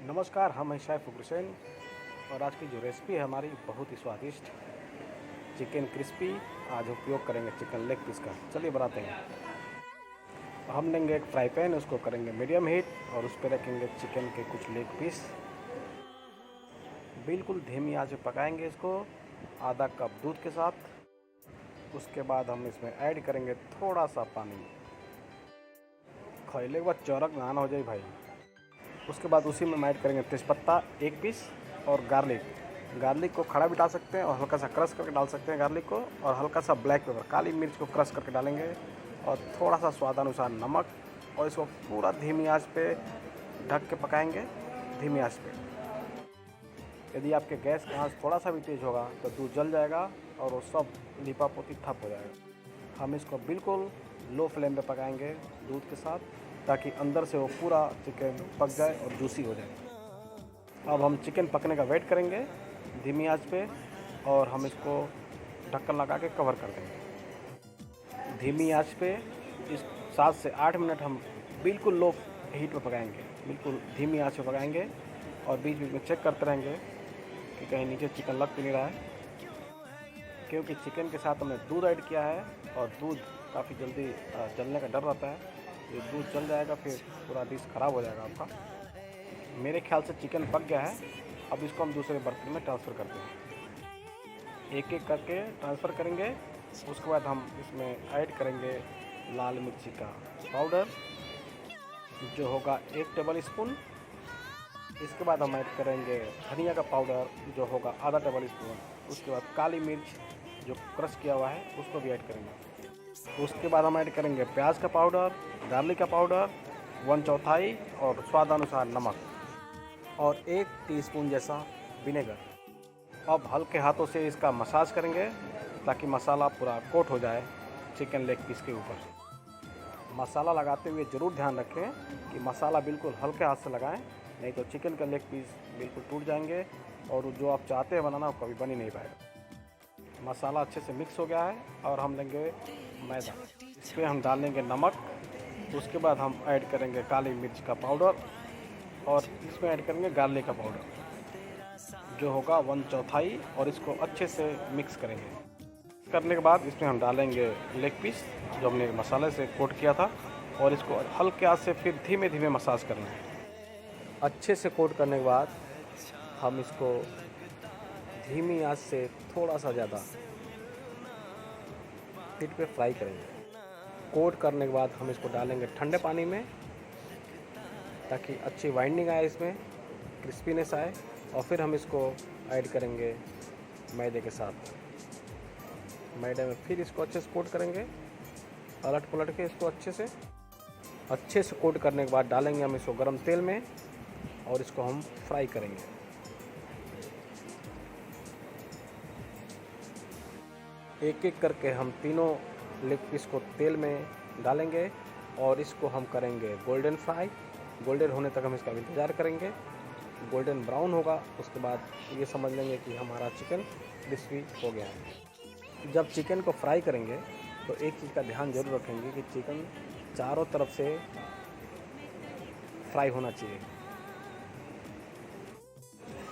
नमस्कार, हम हैं शेफ़ हुसैन और आज की जो रेसिपी है हमारी बहुत ही स्वादिष्ट चिकन क्रिस्पी। आज उपयोग करेंगे चिकन लेग पीस का। चलिए बनाते हैं। हम लेंगे एक फ्राई पैन, उसको करेंगे मीडियम हीट और उस पर रखेंगे चिकन के कुछ लेग पीस। बिल्कुल धीमी आंच पे पकाएंगे इसको आधा कप दूध के साथ। उसके बाद हम इसमें ऐड करेंगे थोड़ा सा पानी। खैले के बाद चौरक ना हो जाए भाई। उसके बाद उसी में ऐड करेंगे तेज़पत्ता एक पीस और गार्लिक को खड़ा भी डाल सकते हैं और हल्का सा क्रश करके डाल सकते हैं गार्लिक को, और हल्का सा ब्लैक पेपर काली मिर्च को क्रश करके डालेंगे और थोड़ा सा स्वादानुसार नमक, और इसको पूरा धीमी आंच पे ढक के पकाएंगे धीमी आंच पे। यदि आपके गैस का आंच थोड़ा सा भी तेज़ होगा तो दूध जल जाएगा और वो सब लिपापोती ठप हो जाएगा। हम इसको बिल्कुल लो फ्लेम पे पकाएंगे दूध के साथ, ताकि अंदर से वो पूरा चिकन पक जाए और जूसी हो जाए। अब हम चिकन पकने का वेट करेंगे धीमी आंच पे, और हम इसको ढक्कन लगा के कवर कर देंगे धीमी आंच पे। इस 7 से 8 मिनट हम बिल्कुल लो हीट पे पकाएंगे, बिल्कुल धीमी आंच पे पकाएंगे, और बीच बीच में चेक करते रहेंगे कि कहीं नीचे चिकन लग तो नहीं रहा है, क्योंकि चिकन के साथ हमने दूध ऐड किया है और दूध काफ़ी जल्दी जलने का डर रहता है। ये दूध जल जाएगा फिर पूरा डिश ख़राब हो जाएगा आपका। मेरे ख्याल से चिकन पक गया है। अब इसको हम दूसरे बर्तन में ट्रांसफ़र करते हैं, एक एक करके ट्रांसफ़र करेंगे। उसके बाद हम इसमें ऐड करेंगे लाल मिर्ची का पाउडर जो होगा 1 टेबल स्पून। इसके बाद हम ऐड करेंगे धनिया का पाउडर जो होगा आधा टेबल स्पून। उसके बाद काली मिर्च जो क्रश किया हुआ है उसको भी ऐड करेंगे। उसके बाद हम ऐड करेंगे प्याज का पाउडर, गार्लिक का पाउडर 1/4 और स्वादानुसार नमक, और 1 टीस्पून जैसा विनेगर। अब हल्के हाथों से इसका मसाज करेंगे ताकि मसाला पूरा कोट हो जाए चिकन लेग पीस के ऊपर। मसाला लगाते हुए ज़रूर ध्यान रखें कि मसाला बिल्कुल हल्के हाथ से लगाएं, नहीं तो चिकन का लेग पीस बिल्कुल टूट जाएंगे और जो आप चाहते हैं बनाना वो कभी बन ही नहीं पाएगा। मसाला अच्छे से मिक्स हो गया है और हम लेंगे मैदा। इस पर हम डालेंगे नमक। उसके बाद हम ऐड करेंगे काली मिर्च का पाउडर, और इसमें ऐड करेंगे गार्लिक का पाउडर जो होगा 1/4, और इसको अच्छे से मिक्स करेंगे। करने के बाद इसमें हम डालेंगे लेग पीस जो हमने मसाले से कोट किया था, और इसको हल्के हाथ से फिर धीमे धीमे मसाज करना है। अच्छे से कोट करने के बाद हम इसको धीमी आंच से थोड़ा सा ज़्यादा हीट पे फ्राई करेंगे। कोट करने के बाद हम इसको डालेंगे ठंडे पानी में ताकि अच्छी वाइंडिंग आए, इसमें क्रिस्पीनेस आए, और फिर हम इसको ऐड करेंगे मैदे के साथ। मैदे में फिर इसको अच्छे से कोट करेंगे, पलट पलट के इसको अच्छे से कोट करने के बाद डालेंगे हम इसको गरम तेल में, और इसको हम फ्राई करेंगे। एक एक करके हम तीनों लेग पीस को तेल में डालेंगे और इसको हम करेंगे गोल्डन फ्राई। गोल्डन होने तक हम इसका इंतज़ार करेंगे। गोल्डन ब्राउन होगा उसके बाद ये समझ लेंगे कि हमारा चिकन क्रिस्पी हो गया है। जब चिकन को फ्राई करेंगे तो एक चीज़ का ध्यान जरूर रखेंगे कि चिकन चारों तरफ से फ्राई होना चाहिए।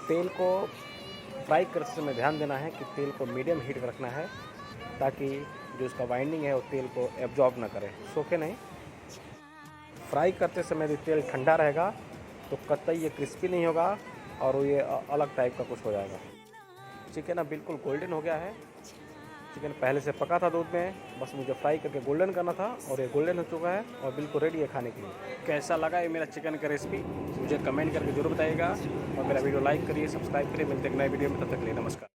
तेल को फ्राई करते समय ध्यान देना है कि तेल को मीडियम हीट पर रखना है ताकि जो इसका वाइंडिंग है वो तेल को एब्जॉर्ब ना करे, सोखे नहीं। फ्राई करते समय यदि तेल ठंडा रहेगा तो कतई ये क्रिस्पी नहीं होगा और ये अलग टाइप का कुछ हो जाएगा। चिकन अब बिल्कुल गोल्डन हो गया है। चिकन पहले से पका था दूध में, बस मुझे फ्राई करके गोल्डन करना था, और ये गोल्डन हो चुका है और बिल्कुल रेडी है खाने के लिए। कैसा लगा ये मेरा चिकन का रेसिपी मुझे कमेंट करके जरूर बताइएगा, और मेरा वीडियो लाइक करिए, सब्सक्राइब करिए। मिलते हैं नए वीडियो में, तब तक के लिए नमस्कार।